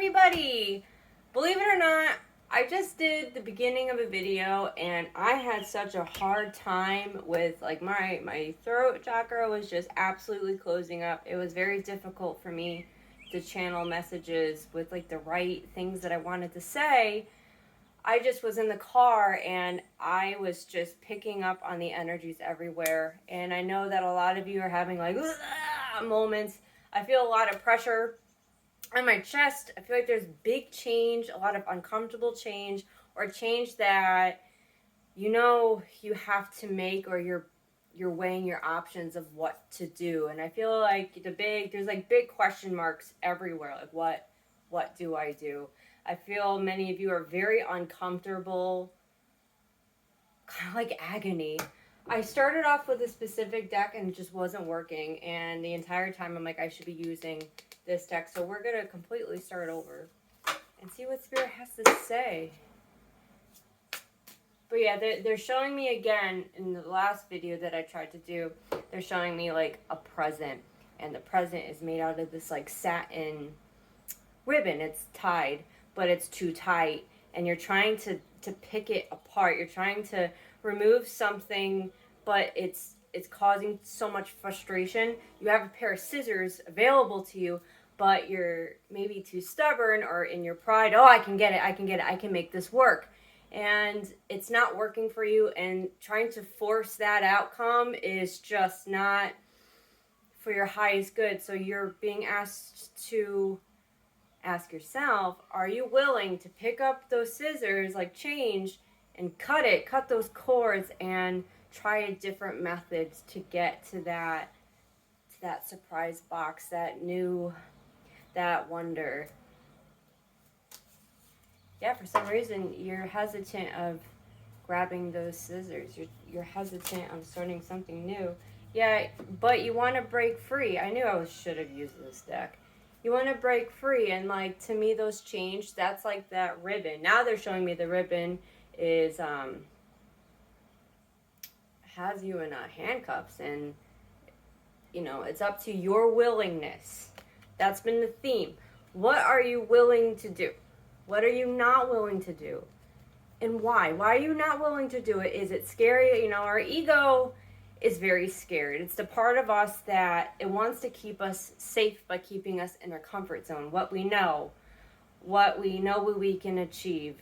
everybody! Believe it or not, I just did the beginning of a video and I had such a hard time with my throat chakra was just absolutely closing up. It was very difficult for me to channel messages with the right things that I wanted to say. I just was in the car and I was just picking up on the energies everywhere. And I know that a lot of you are having moments. I feel a lot of pressure on my chest. I feel like there's big change, a lot of uncomfortable change, or change that you have to make, or you're weighing your options of what to do. And I feel like there's big question marks everywhere. What do I do? I feel many of you are very uncomfortable, kind of like agony. I started off with a specific deck and it just wasn't working, and the entire time I'm like, I should be using this deck. So we're going to completely start over and see what Spirit has to say. But yeah, they're showing me again in the last video that I tried to do, they're showing me a present, and the present is made out of this satin ribbon. It's tied, but it's too tight, and you're trying to pick it apart. You're trying to remove something, but it's causing so much frustration. You have a pair of scissors available to you, but you're maybe too stubborn, or in your pride, oh, I can get it, I can make this work. And it's not working for you, and trying to force that outcome is just not for your highest good. So you're being asked to ask yourself, are you willing to pick up those scissors, change, and cut those cords, and try a different methods to get to that surprise box, that wonder. Yeah, for some reason you're hesitant of grabbing those scissors. You're hesitant of starting something new. Yeah, but you want to break free. I knew I should have used this deck. You want to break free, and to me those change. That's that ribbon. Now they're showing me the ribbon is has you in handcuffs, and it's up to your willingness. That's been the theme. What are you willing to do? What are you not willing to do? And why? Why are you not willing to do it? Is it scary? Our ego is very scared. It's the part of us that it wants to keep us safe by keeping us in our comfort zone. What we know what we can achieve.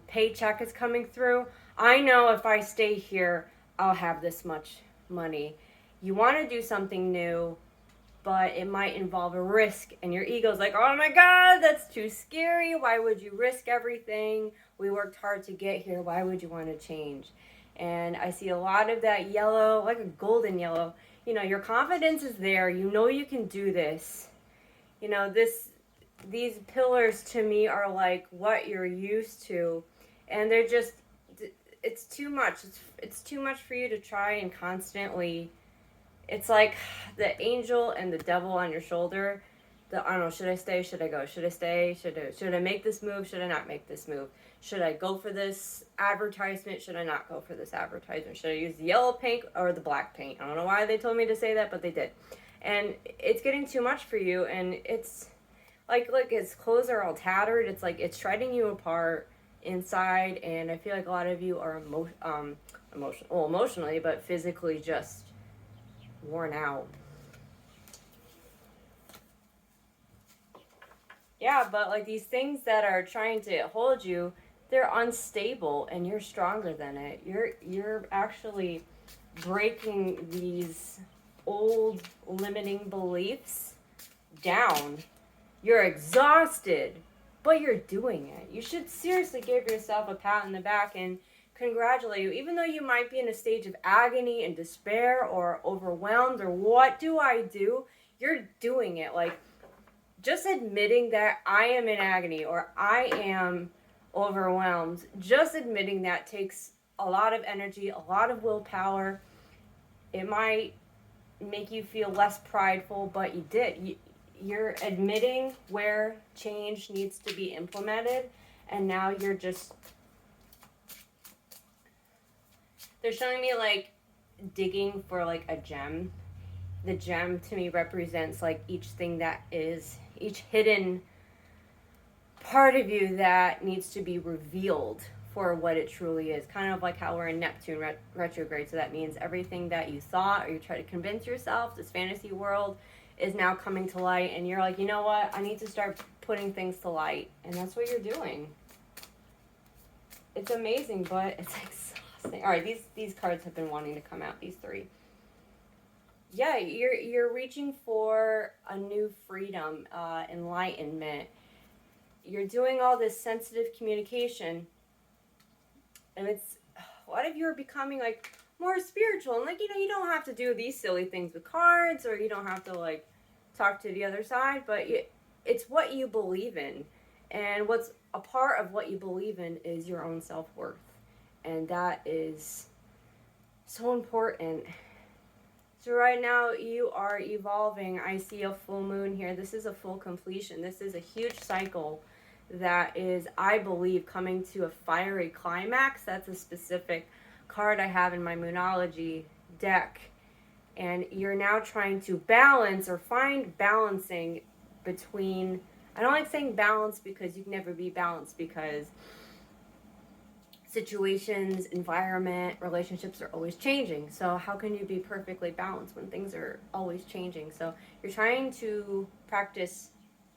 Paycheck is coming through. I know if I stay here, I'll have this much money. You want to do something new, but it might involve a risk, and your ego's like, oh my God, that's too scary. Why would you risk everything? We worked hard to get here. Why would you want to change? And I see a lot of that yellow, like a golden yellow. Your confidence is there. You can do this. These pillars to me are like what you're used to, and they're just, it's too much. It's too much for you to try and constantly. It's like the angel and the devil on your shoulder. I don't know, should I stay? Should I go? Should I stay? Should I make this move? Should I not make this move? Should I go for this advertisement? Should I not go for this advertisement? Should I use the yellow paint or the black paint? I don't know why they told me to say that, but they did. And it's getting too much for you, and it's look, his clothes are all tattered. It's it's shredding you apart inside, and I feel like a lot of you are emotionally, but physically just worn out. Yeah, but these things that are trying to hold you, they're unstable, and you're stronger than it. You're actually breaking these old limiting beliefs down. You're exhausted, but you're doing it. You should seriously give yourself a pat on the back and congratulate you, even though you might be in a stage of agony and despair or overwhelmed, or what do I do? You're doing it. Just admitting that I am in agony or I am overwhelmed, just admitting that takes a lot of energy, a lot of willpower. It might make you feel less prideful, but you did. You're admitting where change needs to be implemented, and now you're just, they're showing me digging for a gem. The gem to me represents each thing that is, each hidden part of you that needs to be revealed for what it truly is. Kind of like how we're in Neptune retrograde. So that means everything that you thought or you try to convince yourself, this fantasy world, is now coming to light. And you're like, you know what? I need to start putting things to light. And that's what you're doing. It's amazing, but it's exhausting. All right, these cards have been wanting to come out, these three. Yeah, you're reaching for a new freedom, enlightenment. You're doing all this sensitive communication, and it's, a lot of you are becoming like more spiritual, and like, you know, you don't have to do these silly things with cards, or you don't have to like talk to the other side, but it's what you believe in. And what's a part of what you believe in is your own self-worth, and that is so important. So right now you are evolving. I see a full moon here. This is a full completion. This is a huge cycle that is, I believe, coming to a fiery climax. That's a specific card I have in my Moonology deck. And you're now trying to balance or find balancing between, I don't like saying balance because you can never be balanced, because situations, environment, relationships are always changing. So how can you be perfectly balanced when things are always changing? So you're trying to practice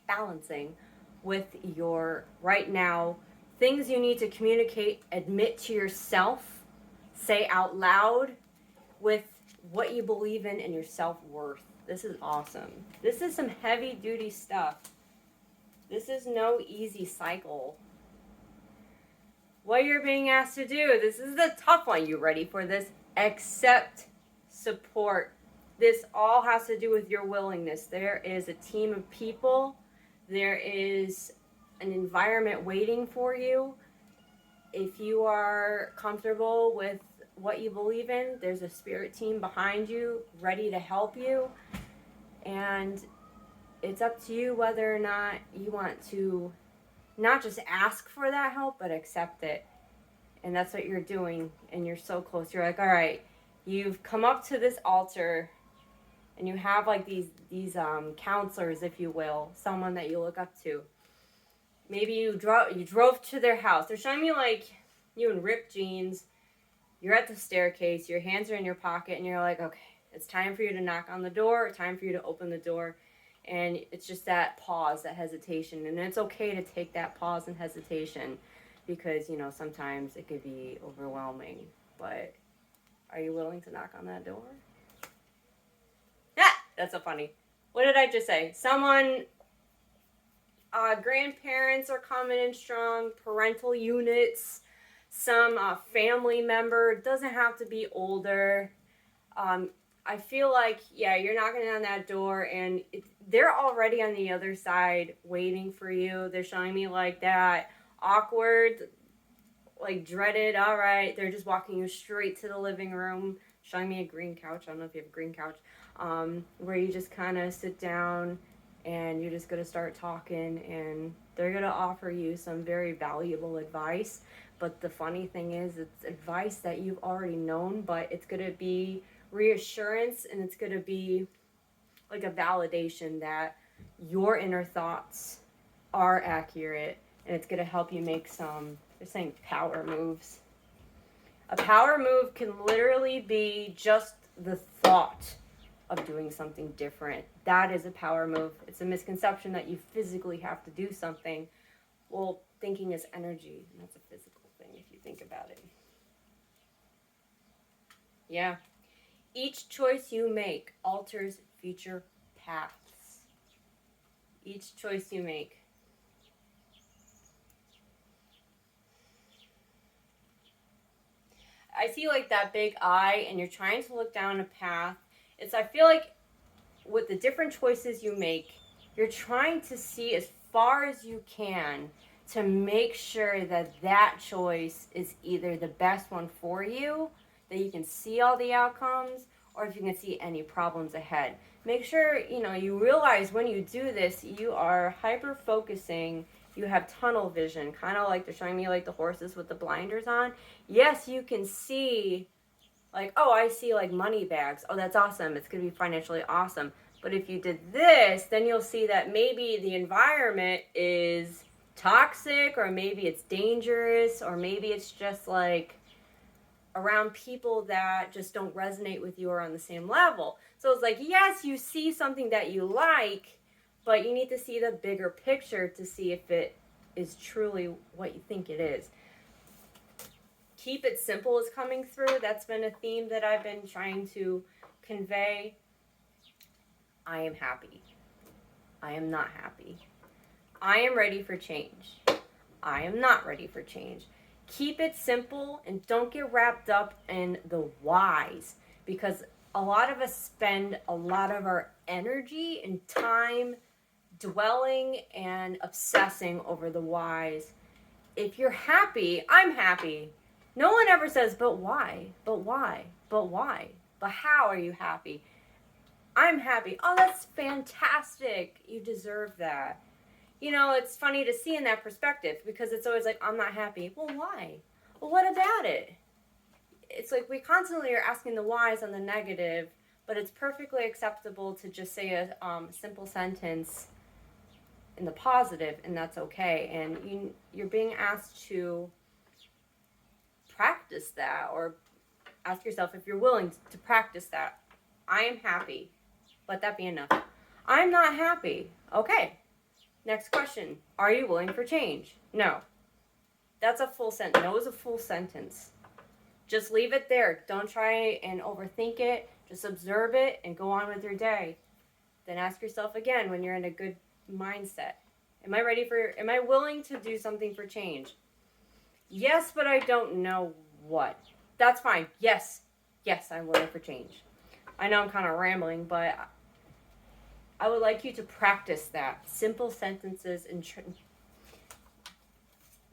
balancing with your right now things you need to communicate, admit to yourself, say out loud, with what you believe in and your self-worth. This is awesome. This is some heavy duty stuff. This is no easy cycle. What you're being asked to do, this is the tough one. You ready for this? Accept support. This all has to do with your willingness. There is a team of people. There is an environment waiting for you. If you are comfortable with what you believe in, there's a spirit team behind you ready to help you. And it's up to you whether or not you want to not just ask for that help, but accept it. And that's what you're doing. And you're so close. You're like, all right, you've come up to this altar, and you have like these counselors, if you will, someone that you look up to. Maybe you drove to their house. They're showing me like you in ripped jeans. You're at the staircase. Your hands are in your pocket, and you're like, okay, it's time for you to knock on the door. Time for you to open the door. And it's just that pause, that hesitation. And it's okay to take that pause and hesitation, because, you know, sometimes it could be overwhelming. But are you willing to knock on that door? Ah, that's so funny. What did I just say? Someone, grandparents are coming in strong, parental units, some family member. It doesn't have to be older. I feel like, yeah, you're knocking on that door, and they're already on the other side waiting for you. They're showing me like that awkward, like dreaded, all right, they're just walking you straight to the living room, showing me a green couch. I don't know if you have a green couch, where you just kind of sit down and you're just going to start talking, and they're going to offer you some very valuable advice. But the funny thing is, it's advice that you've already known, but it's going to be reassurance, and it's going to be like a validation that your inner thoughts are accurate, and it's going to help you make some, they're saying power moves. A power move can literally be just the thought of doing something different. That is a power move. It's a misconception that you physically have to do something. Well, thinking is energy, and that's a physical thing if you think about it. Yeah. Each choice you make alters future paths. Each choice you make. I see like that big eye, and you're trying to look down a path. I feel like with the different choices you make, you're trying to see as far as you can to make sure that that choice is either the best one for you, that you can see all the outcomes, or if you can see any problems ahead. Make sure, you realize when you do this, you are hyper-focusing. You have tunnel vision, kind of like they're showing me like the horses with the blinders on. Yes, you can see, like, oh, I see like money bags. Oh, that's awesome. It's going to be financially awesome. But if you did this, then you'll see that maybe the environment is toxic, or maybe it's dangerous, or maybe it's just like around people that just don't resonate with you or on the same level. So it's like, yes, you see something that you like, but you need to see the bigger picture to see if it is truly what you think it is. Keep it simple is coming through. That's been a theme that I've been trying to convey. I am happy. I am not happy. I am ready for change. I am not ready for change. Keep it simple and don't get wrapped up in the whys, because a lot of us spend a lot of our energy and time dwelling and obsessing over the whys. If you're happy, I'm happy. No one ever says, but why? But why? But why? But how are you happy? I'm happy. Oh, that's fantastic. You deserve that. You know, it's funny to see in that perspective, because it's always like, I'm not happy. Well, why? Well, what about it? It's like we constantly are asking the whys on the negative, but it's perfectly acceptable to just say a simple sentence in the positive, and that's okay. And you're being asked to practice that, or ask yourself if you're willing to practice that. I am happy. Let that be enough. I'm not happy. Okay. Next question. Are you willing for change? No. That's a full sentence. No is a full sentence. Just leave it there. Don't try and overthink it. Just observe it and go on with your day. Then ask yourself again when you're in a good mindset. Am I willing to do something for change? Yes, but I don't know what. That's fine. Yes, I'm willing for change. I know I'm kind of rambling, but I would like you to practice that. Simple sentences,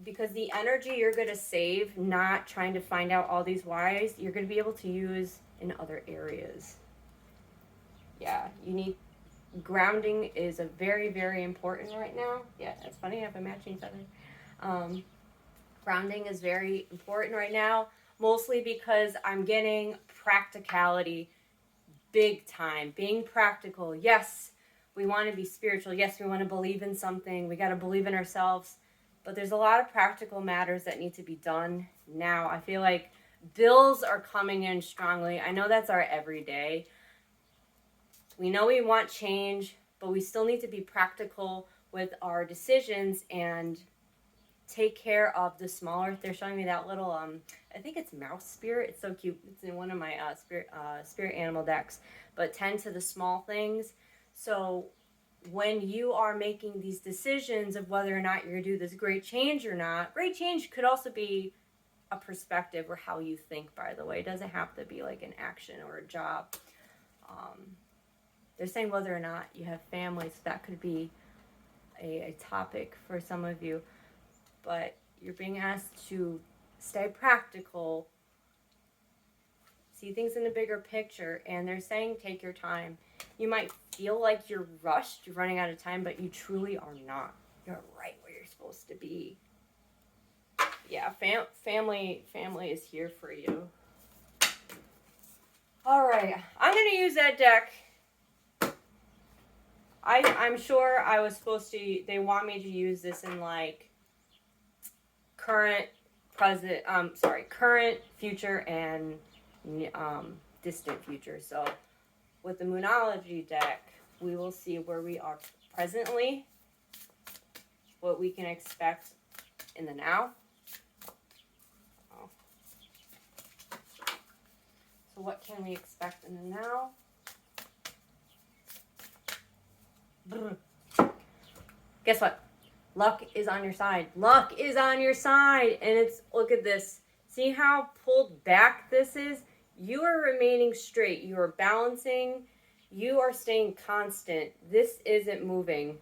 because the energy you're going to save not trying to find out all these whys, you're going to be able to use in other areas. Yeah, grounding is a very, very important right now. Yeah, it's funny, I have a matching feather. Grounding is very important right now, mostly because I'm getting practicality big time. Being practical. Yes, we want to be spiritual. Yes, we want to believe in something. We got to believe in ourselves. But there's a lot of practical matters that need to be done now. I feel like bills are coming in strongly. I know that's our everyday. We know we want change, but we still need to be practical with our decisions and take care of the smaller. They're showing me that little, I think it's mouse spirit. It's so cute. It's in one of my spirit animal decks. But tend to the small things. So when you are making these decisions of whether or not you're going to do this great change or not, great change could also be a perspective or how you think, by the way. It doesn't have to be like an action or a job. They're saying whether or not you have families. That could be a topic for some of you. But you're being asked to stay practical, see things in a bigger picture, and they're saying take your time. You might feel like you're rushed, you're running out of time, but you truly are not. You're right where you're supposed to be. Yeah, family is here for you. All right, I'm going to use that deck. I'm sure I was supposed to, they want me to use this in like current, future, and distant future. So with the Moonology deck, we will see where we are presently, what we can expect in the now. So what can we expect in the now? Guess what? Luck is on your side. Luck is on your side. And it's, look at this. See how pulled back this is? You are remaining straight. You are balancing. You are staying constant. This isn't moving.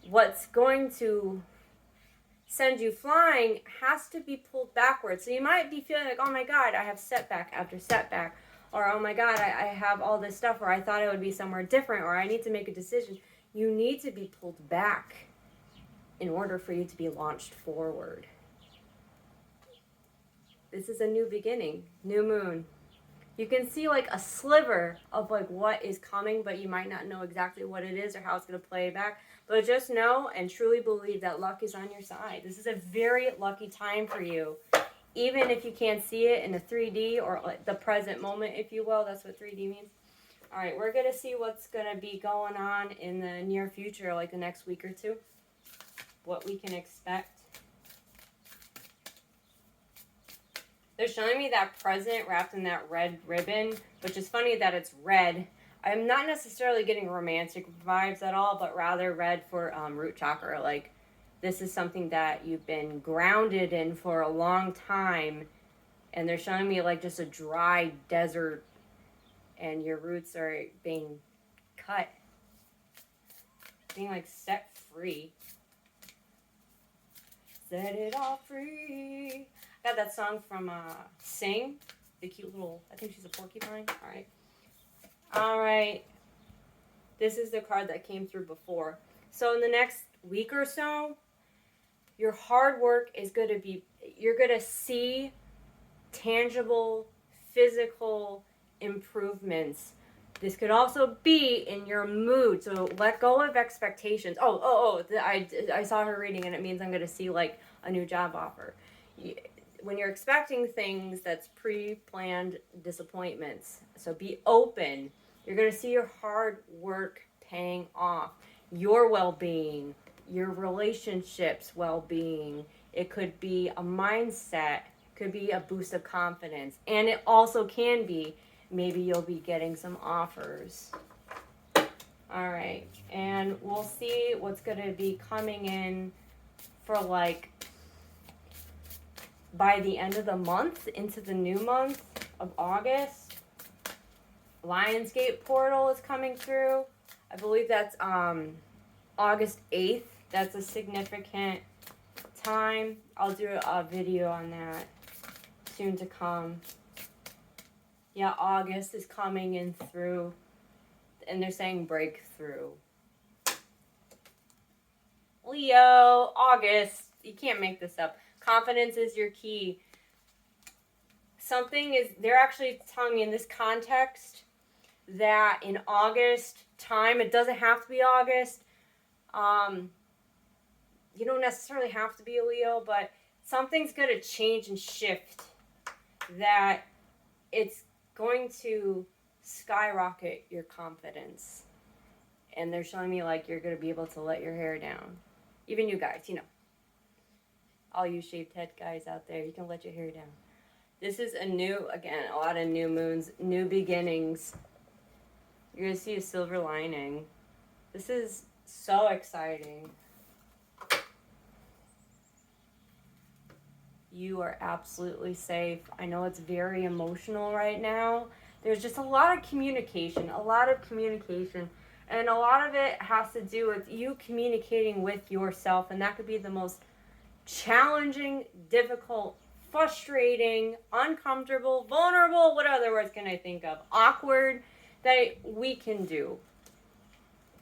What's going to send you flying has to be pulled backwards. So you might be feeling like, oh my God, I have setback after setback. Or, oh my God, I have all this stuff, or I thought I would be somewhere different, or I need to make a decision. You need to be pulled back in order for you to be launched forward. This is a new beginning, new moon. You can see like a sliver of like what is coming, but you might not know exactly what it is or how it's going to play back. But just know and truly believe that luck is on your side. This is a very lucky time for you. Even if you can't see it in a 3D or like the present moment, if you will. That's what 3D means. All right, we're going to see what's going to be going on in the near future, like the next week or two. What we can expect. They're showing me that present wrapped in that red ribbon, which is funny that it's red. I'm not necessarily getting romantic vibes at all, but rather red for root chakra. Like, this is something that you've been grounded in for a long time, and they're showing me like just a dry desert, and your roots are being cut, being like set free. Set it all free. Got that song from Sing, the cute little, I think she's a porcupine. All right. This is the card that came through before. So in the next week or so, your hard work is going to be, you're going to see tangible, physical improvements. This could also be in your mood. So let go of expectations. I saw her reading and it means I'm going to see like a new job offer. When you're expecting things, that's pre-planned disappointments. So be open. You're going to see your hard work paying off. Your well-being, your relationships well-being. It could be a mindset. Could be a boost of confidence. And it also can be, maybe you'll be getting some offers. All right. And we'll see what's going to be coming in for like by the end of the month into the new month of August. Lionsgate portal is coming through. I believe that's August 8th. That's a significant time. I'll do a video on that soon to come. Yeah, August is coming in through, and they're saying breakthrough. Leo, August. You can't make this up. Confidence is your key. They're actually telling me in this context that in August time, it doesn't have to be August. You don't necessarily have to be a Leo, but something's going to change and shift that it's going to skyrocket your confidence. And they're showing me like you're going to be able to let your hair down. Even you guys, all you shaved head guys out there, you can let your hair down. This is a lot of new moons, new beginnings. You're going to see a silver lining. This is so exciting. You are absolutely safe. I know it's very emotional right now. There's just a lot of communication. And a lot of it has to do with you communicating with yourself. And that could be the most challenging, difficult, frustrating, uncomfortable, vulnerable, what other words can I think of? Awkward, that we can do.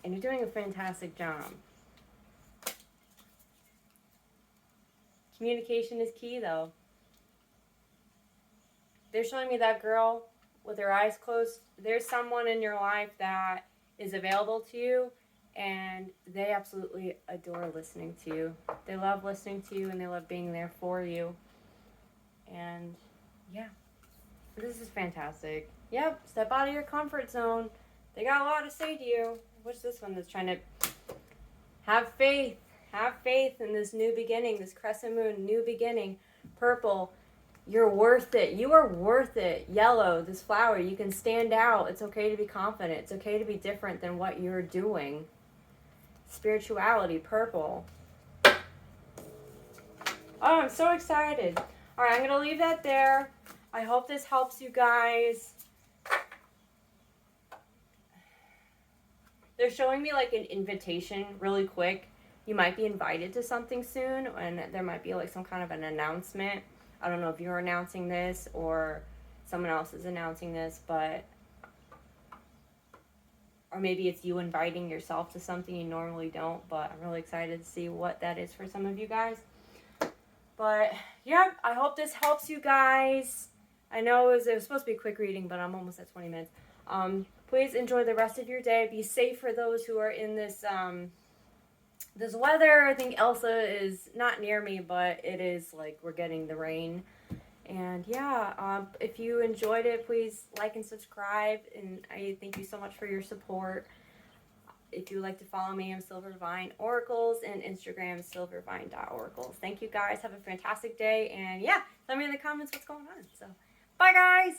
And you're doing a fantastic job. Communication is key, though. They're showing me that girl with her eyes closed. There's someone in your life that is available to you, and they absolutely adore listening to you. They love listening to you, and they love being there for you. And, yeah, this is fantastic. Yep, step out of your comfort zone. They got a lot to say to you. What's this one that's trying to have faith? Have faith in this new beginning, this crescent moon, new beginning. Purple, you're worth it. You are worth it. Yellow, this flower, you can stand out. It's okay to be confident. It's okay to be different than what you're doing. Spirituality, purple. Oh, I'm so excited. All right, I'm going to leave that there. I hope this helps you guys. They're showing me like an invitation really quick. You might be invited to something soon, and there might be like some kind of an announcement. I don't know if you're announcing this or someone else is announcing this, or maybe it's you inviting yourself to something you normally don't, but I'm really excited to see what that is for some of you guys. But yeah, I hope this helps you guys. I know it was supposed to be a quick reading, but I'm almost at 20 minutes. Please enjoy the rest of your day. Be safe for those who are in this this weather. I think Elsa is not near me, but it is like we're getting the rain. And yeah, if you enjoyed it, please like and subscribe. And I thank you so much for your support. If you would like to follow me, I'm silvervine.oracles and Instagram silvervine.oracles. Thank you guys. Have a fantastic day. And yeah, tell me in the comments what's going on. So, bye guys.